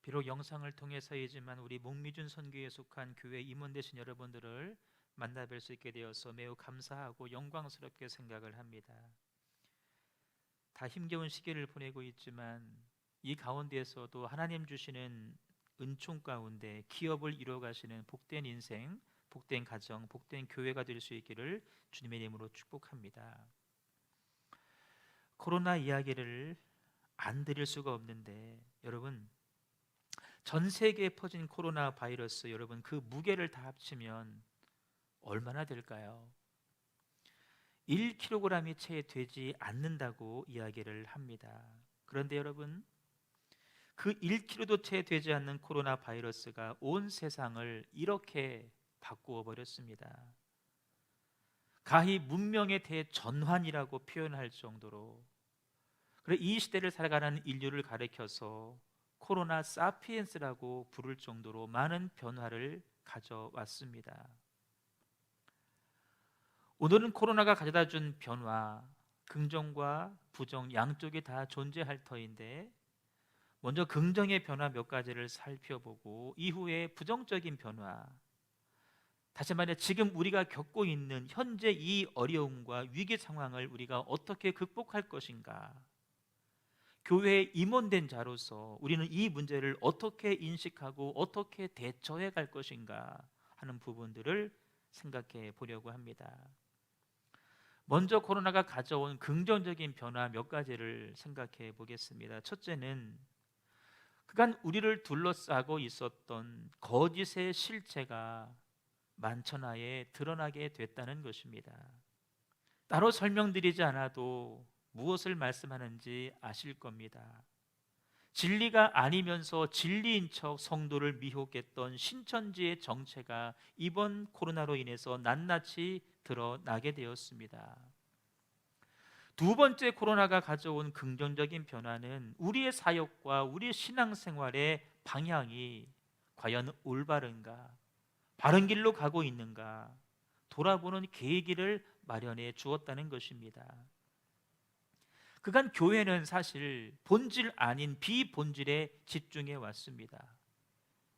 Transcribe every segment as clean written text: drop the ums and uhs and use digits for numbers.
비록 영상을 통해서이지만 우리 목미준 선교에 속한 교회 임원 되신 여러분들을 만나 뵐 수 있게 되어서 매우 감사하고 영광스럽게 생각을 합니다. 다 힘겨운 시기를 보내고 있지만 이 가운데에서도 하나님 주시는 은총 가운데 기업을 이루어 가시는 복된 인생, 복된 가정, 복된 교회가 될 수 있기를 주님의 이름으로 축복합니다. 코로나 이야기를 안 드릴 수가 없는데 여러분, 전 세계에 퍼진 코로나 바이러스, 여러분 그 무게를 다 합치면 얼마나 될까요? 1kg이 채 되지 않는다고 이야기를 합니다. 그런데 여러분, 그 1kg도 채 되지 않는 코로나 바이러스가 온 세상을 이렇게 바꾸어 버렸습니다. 가히 문명의 대전환이라고 표현할 정도로, 그래 이 시대를 살아가는 인류를 가리켜서 코로나 사피엔스라고 부를 정도로 많은 변화를 가져왔습니다. 오늘은 코로나가 가져다 준 변화, 긍정과 부정 양쪽이 다 존재할 터인데, 먼저 긍정의 변화 몇 가지를 살펴보고 이후에 부정적인 변화, 다시 말해 지금 우리가 겪고 있는 현재 이 어려움과 위기 상황을 우리가 어떻게 극복할 것인가, 교회에 임원된 자로서 우리는 이 문제를 어떻게 인식하고 어떻게 대처해 갈 것인가 하는 부분들을 생각해 보려고 합니다. 먼저 코로나가 가져온 긍정적인 변화 몇 가지를 생각해 보겠습니다. 첫째는 그간 우리를 둘러싸고 있었던 거짓의 실체가 만천하에 드러나게 됐다는 것입니다. 따로 설명드리지 않아도 무엇을 말씀하는지 아실 겁니다. 진리가 아니면서 진리인 척 성도를 미혹했던 신천지의 정체가 이번 코로나로 인해서 낱낱이 드러나게 되었습니다. 두 번째, 코로나가 가져온 긍정적인 변화는 우리의 사역과 우리의 신앙생활의 방향이 과연 올바른가, 바른 길로 가고 있는가 돌아보는 계기를 마련해 주었다는 것입니다. 그간 교회는 사실 본질 아닌 비본질에 집중해 왔습니다.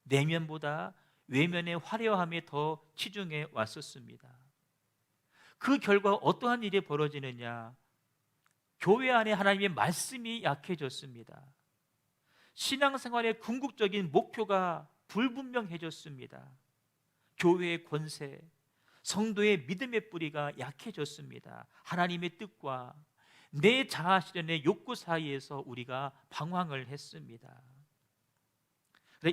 내면보다 외면의 화려함에 더 치중해 왔었습니다. 그 결과 어떠한 일이 벌어지느냐? 교회 안에 하나님의 말씀이 약해졌습니다. 신앙생활의 궁극적인 목표가 불분명해졌습니다. 교회의 권세, 성도의 믿음의 뿌리가 약해졌습니다. 하나님의 뜻과 내 자아 실현의 욕구 사이에서 우리가 방황을 했습니다.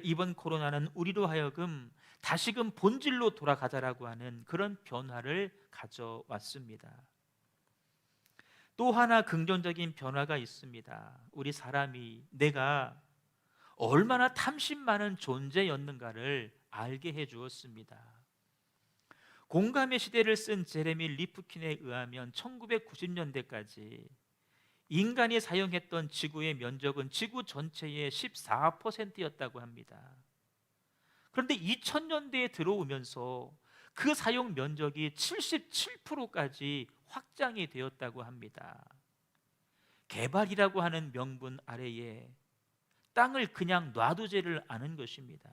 이번 코로나는 우리로 하여금 다시금 본질로 돌아가자라고 하는 그런 변화를 가져왔습니다. 또 하나 긍정적인 변화가 있습니다. 우리 사람이 내가 얼마나 탐심 많은 존재였는가를 알게 해 주었습니다. 공감의 시대를 쓴 제레미 리프킨에 의하면 1990년대까지 인간이 사용했던 지구의 면적은 지구 전체의 14%였다고 합니다. 그런데 2000년대에 들어오면서 그 사용 면적이 77%까지 확장이 되었다고 합니다. 개발이라고 하는 명분 아래에 땅을 그냥 놔두지를 않은 것입니다.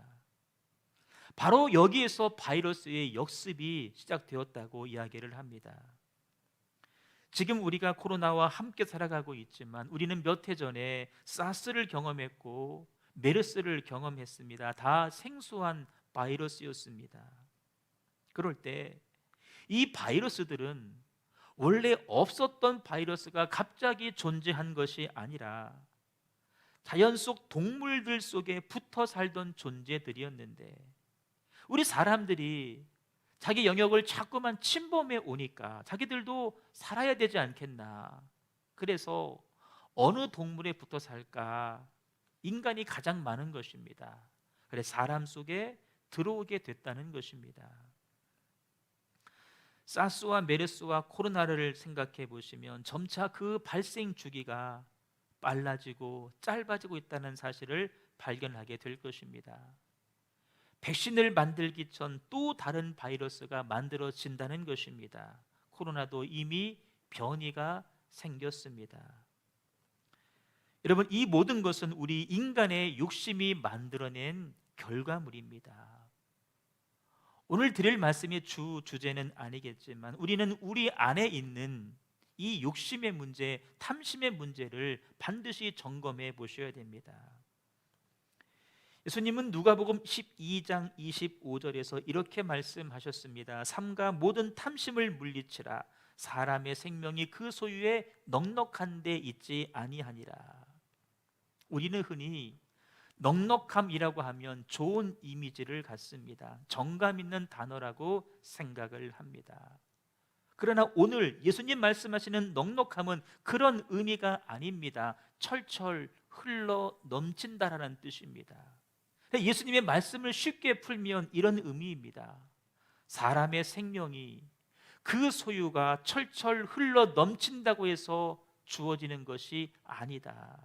바로 여기에서 바이러스의 역습이 시작되었다고 이야기를 합니다. 지금 우리가 코로나와 함께 살아가고 있지만 우리는 몇 해 전에 사스를 경험했고 메르스를 경험했습니다. 다 생소한 바이러스였습니다. 그럴 때 이 바이러스들은 원래 없었던 바이러스가 갑자기 존재한 것이 아니라 자연 속 동물들 속에 붙어 살던 존재들이었는데, 우리 사람들이 자기 영역을 자꾸만 침범해 오니까 자기들도 살아야 되지 않겠나, 그래서 어느 동물에 붙어 살까, 인간이 가장 많은 것입니다. 그래서 사람 속에 들어오게 됐다는 것입니다. 사스와 메르스와 코로나를 생각해 보시면 점차 그 발생 주기가 빨라지고 짧아지고 있다는 사실을 발견하게 될 것입니다. 백신을 만들기 전 또 다른 바이러스가 만들어진다는 것입니다. 코로나도 이미 변이가 생겼습니다. 여러분, 이 모든 것은 우리 인간의 욕심이 만들어낸 결과물입니다. 오늘 드릴 말씀의 주제는 아니겠지만 우리는 우리 안에 있는 이 욕심의 문제, 탐심의 문제를 반드시 점검해 보셔야 됩니다. 예수님은 누가복음 12장 25절에서 이렇게 말씀하셨습니다. 삼가 모든 탐심을 물리치라. 사람의 생명이 그 소유에 넉넉한 데 있지 아니하니라. 우리는 흔히 넉넉함이라고 하면 좋은 이미지를 갖습니다. 정감 있는 단어라고 생각을 합니다. 그러나 오늘 예수님 말씀하시는 넉넉함은 그런 의미가 아닙니다. 철철 흘러 넘친다라는 뜻입니다. 예수님의 말씀을 쉽게 풀면 이런 의미입니다. 사람의 생명이 그 소유가 철철 흘러 넘친다고 해서 주어지는 것이 아니다.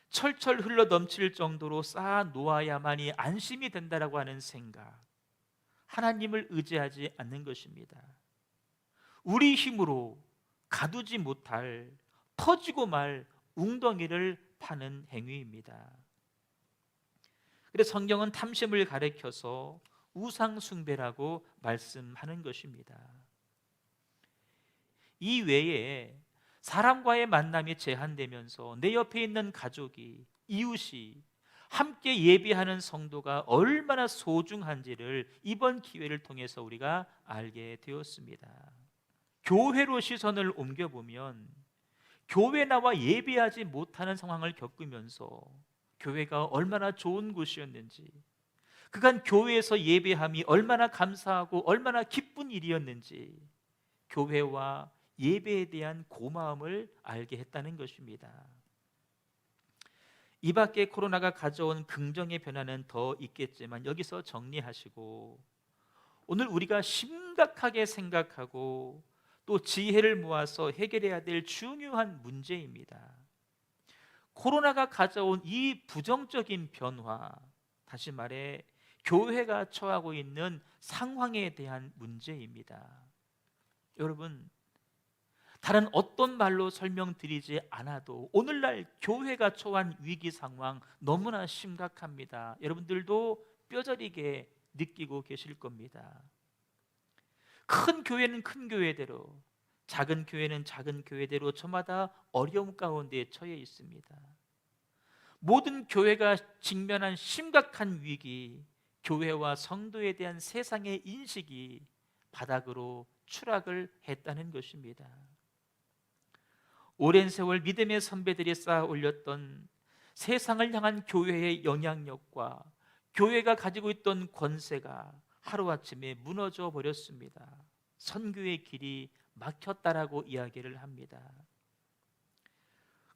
철철 흘러 넘칠 정도로 쌓아 놓아야만이 안심이 된다라고 하는 생각, 하나님을 의지하지 않는 것입니다. 우리 힘으로 가두지 못할 터지고 말 웅덩이를 파는 행위입니다. 그래서 성경은 탐심을 가리켜서 우상 숭배라고 말씀하는 것입니다. 이 외에 사람과의 만남이 제한되면서 내 옆에 있는 가족이, 이웃이, 함께 예배하는 성도가 얼마나 소중한지를 이번 기회를 통해서 우리가 알게 되었습니다. 교회로 시선을 옮겨보면 교회 나와 예배하지 못하는 상황을 겪으면서 교회가 얼마나 좋은 곳이었는지, 그간 교회에서 예배함이 얼마나 감사하고 얼마나 기쁜 일이었는지, 교회와 예배에 대한 고마움을 알게 했다는 것입니다. 이 밖에 코로나가 가져온 긍정의 변화는 더 있겠지만 여기서 정리하시고, 오늘 우리가 심각하게 생각하고 또 지혜를 모아서 해결해야 될 중요한 문제입니다. 코로나가 가져온 이 부정적인 변화, 다시 말해 교회가 처하고 있는 상황에 대한 문제입니다. 여러분, 다른 어떤 말로 설명드리지 않아도 오늘날 교회가 처한 위기 상황 너무나 심각합니다. 여러분들도 뼈저리게 느끼고 계실 겁니다. 큰 교회는 큰 교회대로, 작은 교회는 작은 교회대로 저마다 어려움 가운데 처해 있습니다. 모든 교회가 직면한 심각한 위기, 교회와 성도에 대한 세상의 인식이 바닥으로 추락을 했다는 것입니다. 오랜 세월 믿음의 선배들이 쌓아 올렸던 세상을 향한 교회의 영향력과 교회가 가지고 있던 권세가 하루아침에 무너져 버렸습니다. 선교의 길이 막혔다라고 이야기를 합니다.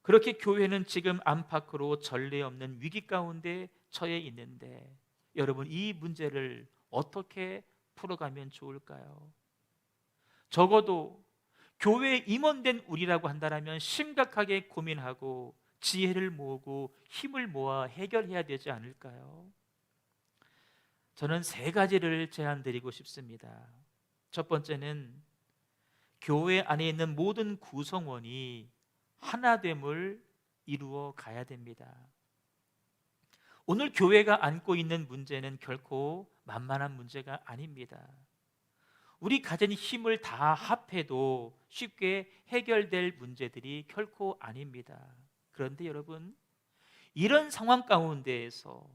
그렇게 교회는 지금 안팎으로 전례 없는 위기 가운데 처해 있는데, 여러분, 이 문제를 어떻게 풀어가면 좋을까요? 적어도 교회에 임원된 우리라고 한다면 심각하게 고민하고 지혜를 모으고 힘을 모아 해결해야 되지 않을까요? 저는 세 가지를 제안드리고 싶습니다. 첫 번째는 교회 안에 있는 모든 구성원이 하나됨을 이루어 가야 됩니다. 오늘 교회가 안고 있는 문제는 결코 만만한 문제가 아닙니다. 우리 가진 힘을 다 합해도 쉽게 해결될 문제들이 결코 아닙니다. 그런데 여러분, 이런 상황 가운데에서,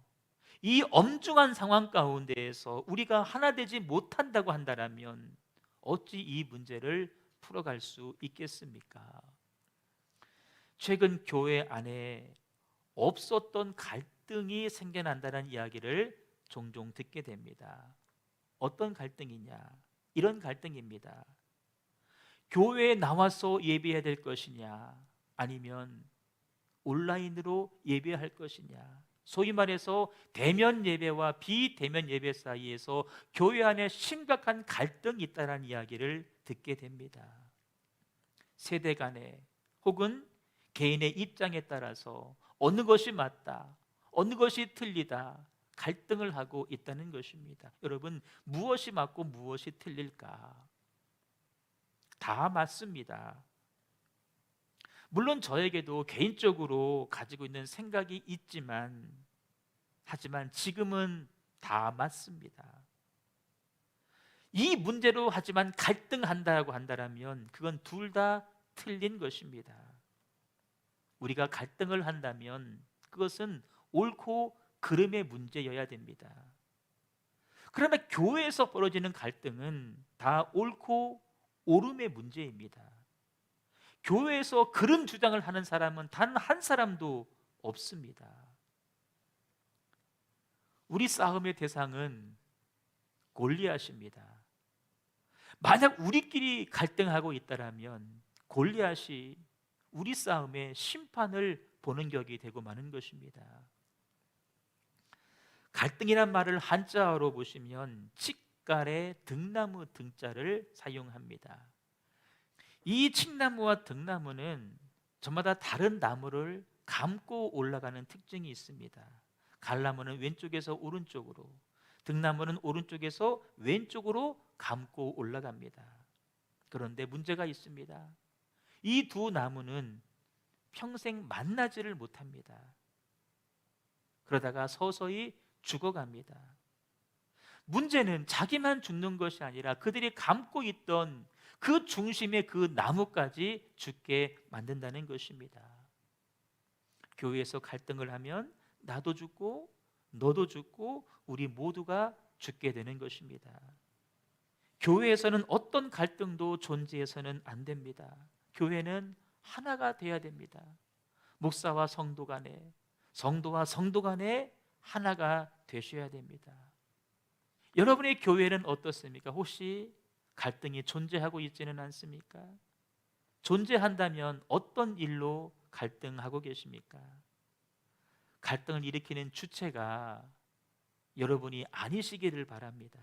이 엄중한 상황 가운데에서 우리가 하나 되지 못한다고 한다면 어찌 이 문제를 풀어갈 수 있겠습니까? 최근 교회 안에 없었던 갈등이 생겨난다는 이야기를 종종 듣게 됩니다. 어떤 갈등이냐? 이런 갈등입니다. 교회에 나와서 예배해야 될 것이냐, 아니면 온라인으로 예배할 것이냐, 소위 말해서 대면 예배와 비대면 예배 사이에서 교회 안에 심각한 갈등이 있다는 이야기를 듣게 됩니다. 세대 간에 혹은 개인의 입장에 따라서 어느 것이 맞다, 어느 것이 틀리다 갈등을 하고 있다는 것입니다. 여러분, 무엇이 맞고 무엇이 틀릴까? 다 맞습니다. 물론 저에게도 개인적으로 가지고 있는 생각이 있지만, 하지만 지금은 다 맞습니다. 이 문제로 하지만 갈등한다고 한다면 그건 둘 다 틀린 것입니다. 우리가 갈등을 한다면 그것은 옳고 그름의 문제여야 됩니다. 그러나 교회에서 벌어지는 갈등은 다 옳고 오름의 문제입니다. 교회에서 그런 주장을 하는 사람은 단 한 사람도 없습니다. 우리 싸움의 대상은 골리앗입니다. 만약 우리끼리 갈등하고 있다면 골리앗이 우리 싸움의 심판을 보는 격이 되고 마는 것입니다. 갈등이란 말을 한자어로 보시면 칡갈에 등나무 등자를 사용합니다. 이 칡나무와 등나무는 저마다 다른 나무를 감고 올라가는 특징이 있습니다. 갈나무는 왼쪽에서 오른쪽으로, 등나무는 오른쪽에서 왼쪽으로 감고 올라갑니다. 그런데 문제가 있습니다. 이 두 나무는 평생 만나지를 못합니다. 그러다가 서서히 죽어갑니다. 문제는 자기만 죽는 것이 아니라 그들이 감고 있던 그 중심의 그 나무까지 죽게 만든다는 것입니다. 교회에서 갈등을 하면 나도 죽고 너도 죽고 우리 모두가 죽게 되는 것입니다. 교회에서는 어떤 갈등도 존재해서는 안 됩니다. 교회는 하나가 돼야 됩니다. 목사와 성도 간에, 성도와 성도 간에 하나가 되셔야 됩니다. 여러분의 교회는 어떻습니까? 혹시 갈등이 존재하고 있지는 않습니까? 존재한다면 어떤 일로 갈등하고 계십니까? 갈등을 일으키는 주체가 여러분이 아니시기를 바랍니다.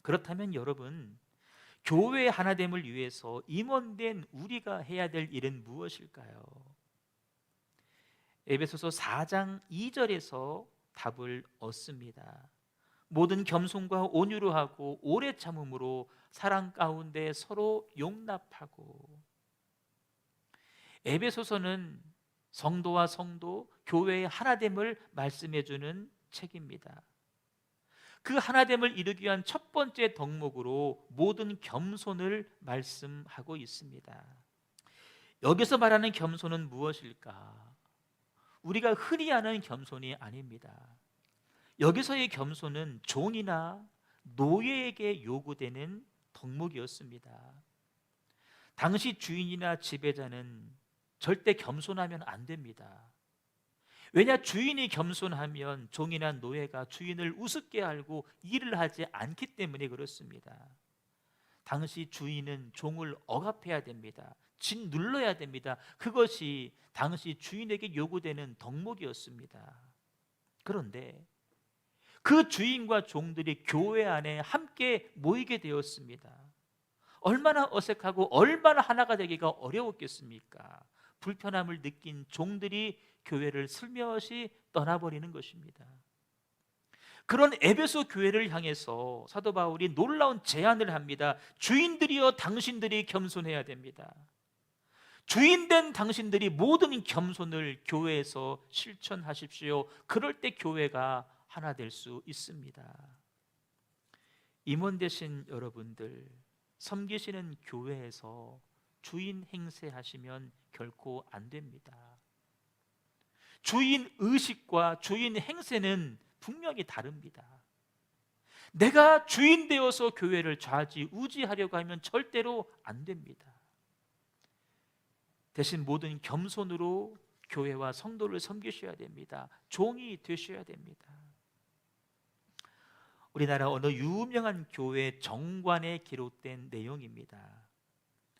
그렇다면 여러분, 교회 하나됨을 위해서 임원된 우리가 해야 될 일은 무엇일까요? 에베소서 4장 2절에서 답을 얻습니다. 모든 겸손과 온유로 하고 오래 참음으로 사랑 가운데 서로 용납하고. 에베소서는 성도와 성도, 교회의 하나됨을 말씀해 주는 책입니다. 그 하나됨을 이루기 위한 첫 번째 덕목으로 모든 겸손을 말씀하고 있습니다. 여기서 말하는 겸손은 무엇일까? 우리가 흔히 아는 겸손이 아닙니다. 여기서의 겸손은 종이나 노예에게 요구되는 덕목이었습니다. 당시 주인이나 지배자는 절대 겸손하면 안 됩니다. 왜냐, 주인이 겸손하면 종이나 노예가 주인을 우습게 알고 일을 하지 않기 때문에 그렇습니다. 당시 주인은 종을 억압해야 됩니다. 짓눌러야 됩니다. 그것이 당시 주인에게 요구되는 덕목이었습니다. 그런데 그 주인과 종들이 교회 안에 함께 모이게 되었습니다. 얼마나 어색하고 얼마나 하나가 되기가 어려웠겠습니까? 불편함을 느낀 종들이 교회를 슬며시 떠나버리는 것입니다. 그런 에베소 교회를 향해서 사도 바울이 놀라운 제안을 합니다. 주인들이여 당신들이 겸손해야 됩니다. 주인된 당신들이 모든 겸손을 교회에서 실천하십시오. 그럴 때 교회가 하나 될 수 있습니다. 임원 되신 여러분들, 섬기시는 교회에서 주인 행세하시면 결코 안 됩니다. 주인 의식과 주인 행세는 분명히 다릅니다. 내가 주인 되어서 교회를 좌지우지하려고 하면 절대로 안 됩니다. 대신 모든 겸손으로 교회와 성도를 섬기셔야 됩니다. 종이 되셔야 됩니다. 우리나라 어느 유명한 교회 정관에 기록된 내용입니다.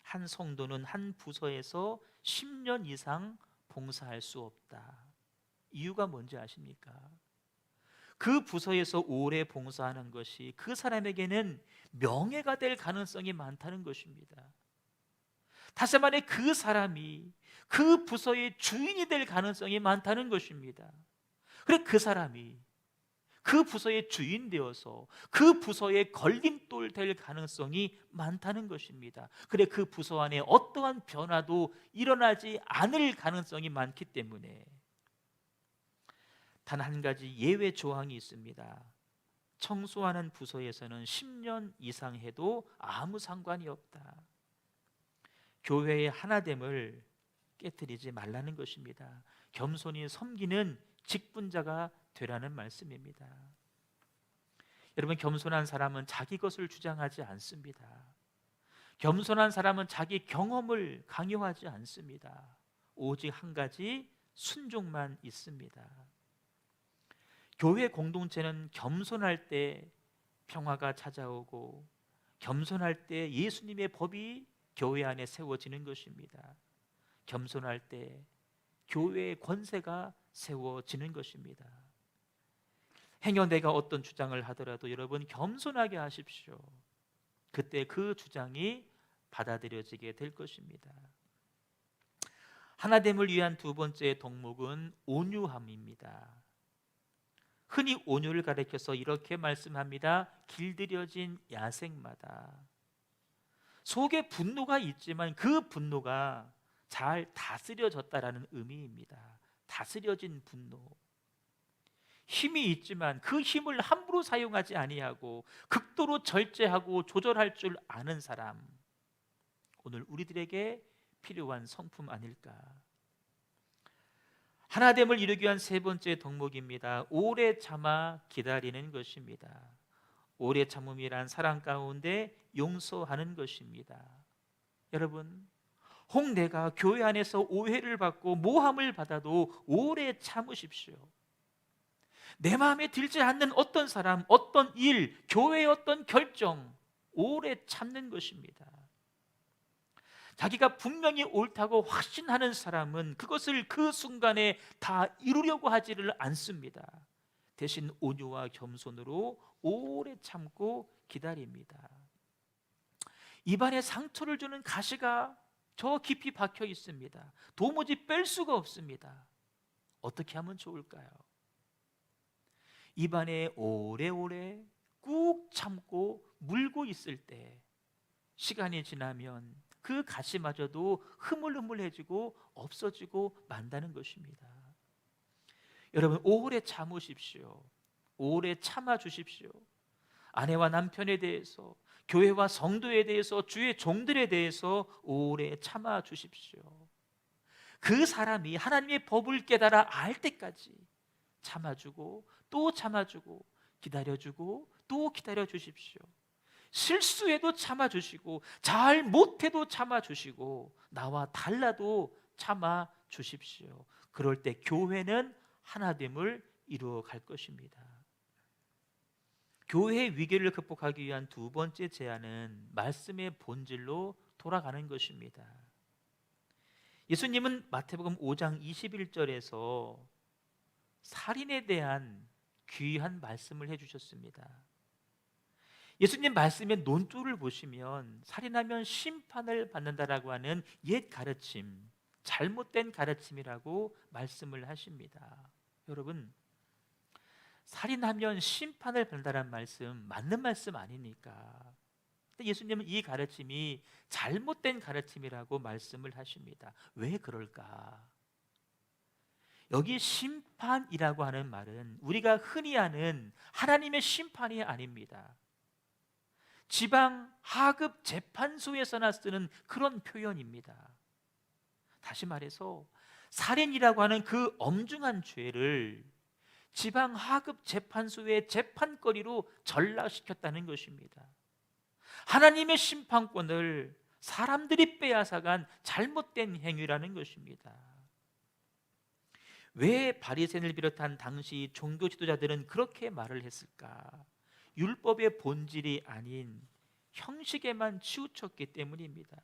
한 성도는 한 부서에서 10년 이상 봉사할 수 없다. 이유가 뭔지 아십니까? 그 부서에서 오래 봉사하는 것이 그 사람에게는 명예가 될 가능성이 많다는 것입니다. 다시 말해 그 사람이 그 부서의 주인이 될 가능성이 많다는 것입니다. 그래 그 사람이 그 부서의 주인 되어서 그 부서의 걸림돌 될 가능성이 많다는 것입니다. 그래 그 부서 안에 어떠한 변화도 일어나지 않을 가능성이 많기 때문에 단 한 가지 예외 조항이 있습니다. 청소하는 부서에서는 10년 이상 해도 아무 상관이 없다. 교회의 하나됨을 깨뜨리지 말라는 것입니다. 겸손히 섬기는 직분자가 되라는 말씀입니다. 여러분, 겸손한 사람은 자기 것을 주장하지 않습니다. 겸손한 사람은 자기 경험을 강요하지 않습니다. 오직 한 가지 순종만 있습니다. 교회 공동체는 겸손할 때 평화가 찾아오고 겸손할 때 예수님의 법이 교회 안에 세워지는 것입니다. 겸손할 때 교회의 권세가 세워지는 것입니다. 행여내가 어떤 주장을 하더라도 여러분 겸손하게 하십시오. 그때 그 주장이 받아들여지게 될 것입니다. 하나됨을 위한 두 번째 덕목은 온유함입니다. 흔히 온유를 가리켜서 이렇게 말씀합니다. 길들여진 야생마다. 속에 분노가 있지만 그 분노가 잘 다스려졌다라는 의미입니다. 다스려진 분노. 힘이 있지만 그 힘을 함부로 사용하지 아니하고 극도로 절제하고 조절할 줄 아는 사람, 오늘 우리들에게 필요한 성품 아닐까. 하나됨을 이루기 위한 세 번째 덕목입니다. 오래 참아 기다리는 것입니다. 오래 참음이란 사랑 가운데 용서하는 것입니다. 여러분, 혹 내가 교회 안에서 오해를 받고 모함을 받아도 오래 참으십시오. 내 마음에 들지 않는 어떤 사람, 어떤 일, 교회의 어떤 결정, 오래 참는 것입니다. 자기가 분명히 옳다고 확신하는 사람은 그것을 그 순간에 다 이루려고 하지를 않습니다. 대신 온유와 겸손으로 오래 참고 기다립니다. 입안에 상처를 주는 가시가 저 깊이 박혀 있습니다. 도무지 뺄 수가 없습니다. 어떻게 하면 좋을까요? 입안에 오래오래 꾹 참고 물고 있을 때 시간이 지나면 그 가시마저도 흐물흐물해지고 없어지고 만다는 것입니다. 여러분, 오래 참으십시오. 오래 참아 주십시오. 아내와 남편에 대해서, 교회와 성도에 대해서, 주의 종들에 대해서 오래 참아 주십시오. 그 사람이 하나님의 법을 깨달아 알 때까지 참아주고 또 참아주고 기다려주고 또 기다려 주십시오. 실수해도 참아주시고 잘 못해도 참아주시고 나와 달라도 참아주십시오. 그럴 때 교회는 하나됨을 이루어 갈 것입니다. 교회의 위기를 극복하기 위한 두 번째 제안은 말씀의 본질로 돌아가는 것입니다. 예수님은 마태복음 5장 21절에서 살인에 대한 귀한 말씀을 해주셨습니다. 예수님 말씀의 논조를 보시면 살인하면 심판을 받는다라고 하는 옛 가르침, 잘못된 가르침이라고 말씀을 하십니다. 여러분, 살인하면 심판을 받는다는 말씀 맞는 말씀 아닙니까? 근데 예수님은 이 가르침이 잘못된 가르침이라고 말씀을 하십니다. 왜 그럴까? 여기 심판이라고 하는 말은 우리가 흔히 아는 하나님의 심판이 아닙니다. 지방 하급 재판소에서나 쓰는 그런 표현입니다. 다시 말해서 살인이라고 하는 그 엄중한 죄를 지방 하급 재판소의 재판거리로 전락시켰다는 것입니다. 하나님의 심판권을 사람들이 빼앗아간 잘못된 행위라는 것입니다. 왜 바리새인을 비롯한 당시 종교 지도자들은 그렇게 말을 했을까? 율법의 본질이 아닌 형식에만 치우쳤기 때문입니다.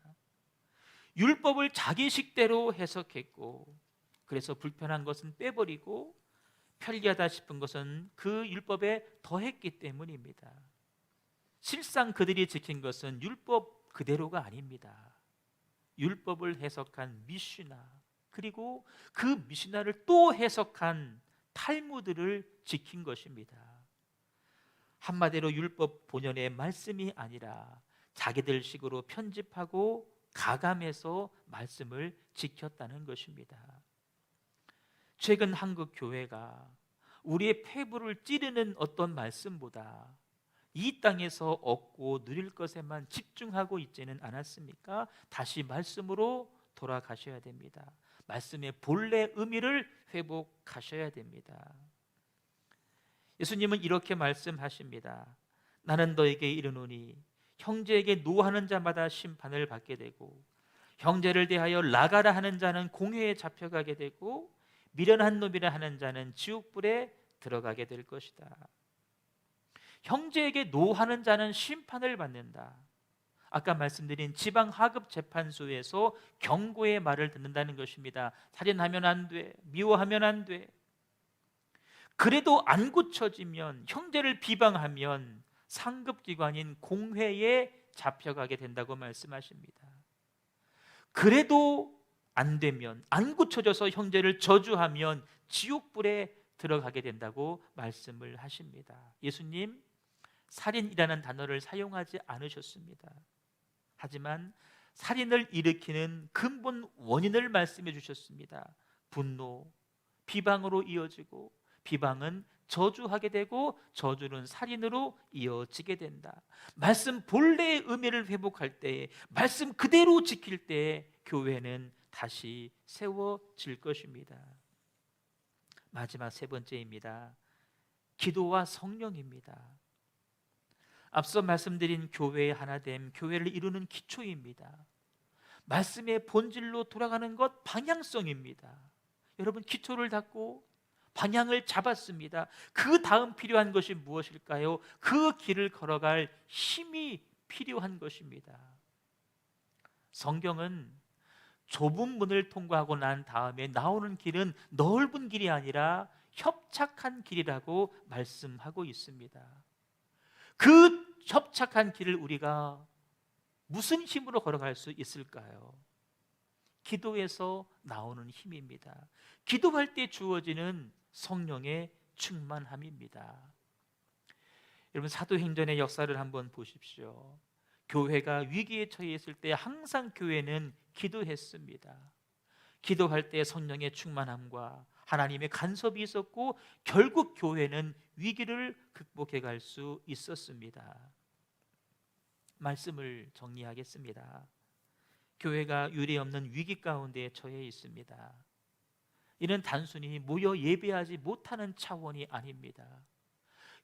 율법을 자기 식대로 해석했고, 그래서 불편한 것은 빼버리고 편리하다 싶은 것은 그 율법에 더했기 때문입니다. 실상 그들이 지킨 것은 율법 그대로가 아닙니다. 율법을 해석한 미시나, 그리고 그 미시나를 또 해석한 탈무드를 지킨 것입니다. 한마디로 율법 본연의 말씀이 아니라 자기들 식으로 편집하고 가감해서 말씀을 지켰다는 것입니다. 최근 한국 교회가 우리의 폐부를 찌르는 어떤 말씀보다 이 땅에서 얻고 누릴 것에만 집중하고 있지는 않았습니까? 다시 말씀으로 돌아가셔야 됩니다. 말씀의 본래 의미를 회복하셔야 됩니다. 예수님은 이렇게 말씀하십니다. 나는 너에게 이르노니 형제에게 노하는 자마다 심판을 받게 되고 형제를 대하여 나가라 하는 자는 공회에 잡혀가게 되고 미련한 놈이라 하는 자는 지옥불에 들어가게 될 것이다. 형제에게 노하는 자는 심판을 받는다. 아까 말씀드린 지방 하급 재판소에서 경고의 말을 듣는다는 것입니다. 살인하면 안 돼, 미워하면 안 돼. 그래도 안 고쳐지면, 형제를 비방하면 상급기관인 공회에 잡혀가게 된다고 말씀하십니다. 그래도 안 되면, 안 고쳐져서 형제를 저주하면 지옥불에 들어가게 된다고 말씀을 하십니다. 예수님 살인이라는 단어를 사용하지 않으셨습니다. 하지만 살인을 일으키는 근본 원인을 말씀해 주셨습니다. 분노, 비방으로 이어지고 비방은 저주하게 되고 저주는 살인으로 이어지게 된다. 말씀 본래의 의미를 회복할 때에, 말씀 그대로 지킬 때에 교회는 다시 세워질 것입니다. 마지막 세 번째입니다. 기도와 성령입니다. 앞서 말씀드린 교회의 하나됨, 교회를 이루는 기초입니다. 말씀의 본질로 돌아가는 것, 방향성입니다. 여러분, 기초를 닦고 방향을 잡았습니다. 그 다음 필요한 것이 무엇일까요? 그 길을 걸어갈 힘이 필요한 것입니다. 성경은 좁은 문을 통과하고 난 다음에 나오는 길은 넓은 길이 아니라 협착한 길이라고 말씀하고 있습니다. 그 협착한 길을 우리가 무슨 힘으로 걸어갈 수 있을까요? 기도에서 나오는 힘입니다. 기도할 때 주어지는 성령의 충만함입니다. 여러분, 사도행전의 역사를 한번 보십시오. 교회가 위기에 처해 있을 때 항상 교회는 기도했습니다. 기도할 때 성령의 충만함과 하나님의 간섭이 있었고 결국 교회는 위기를 극복해 갈 수 있었습니다. 말씀을 정리하겠습니다. 교회가 유례없는 위기 가운데 처해 있습니다. 이는 단순히 모여 예배하지 못하는 차원이 아닙니다.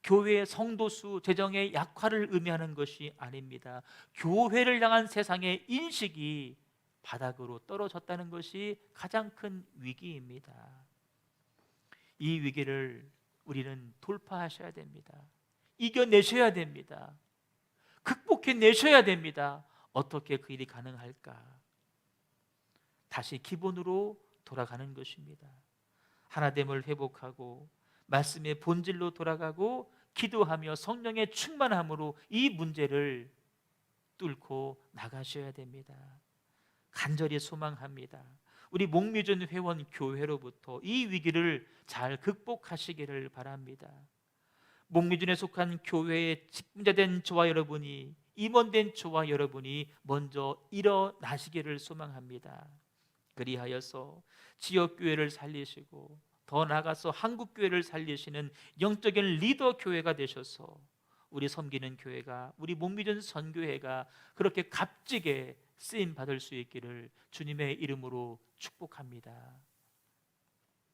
교회의 성도수, 재정의 약화를 의미하는 것이 아닙니다. 교회를 향한 세상의 인식이 바닥으로 떨어졌다는 것이 가장 큰 위기입니다. 이 위기를 우리는 돌파하셔야 됩니다. 이겨내셔야 됩니다. 극복해내셔야 됩니다. 어떻게 그 일이 가능할까? 다시 기본으로 돌아가는 것입니다. 하나됨을 회복하고 말씀의 본질로 돌아가고 기도하며 성령의 충만함으로 이 문제를 뚫고 나가셔야 됩니다. 간절히 소망합니다. 우리 목미준 회원 교회로부터 이 위기를 잘 극복하시기를 바랍니다. 목미준에 속한 교회의 직분자된 저와 여러분이, 임원된 저와 여러분이 먼저 일어나시기를 소망합니다. 그리하여서 지역교회를 살리시고 더 나아가서 한국교회를 살리시는 영적인 리더 교회가 되셔서 우리 섬기는 교회가, 우리 목미준 선교회가 그렇게 값지게 쓰임 받을 수 있기를 주님의 이름으로 축복합니다.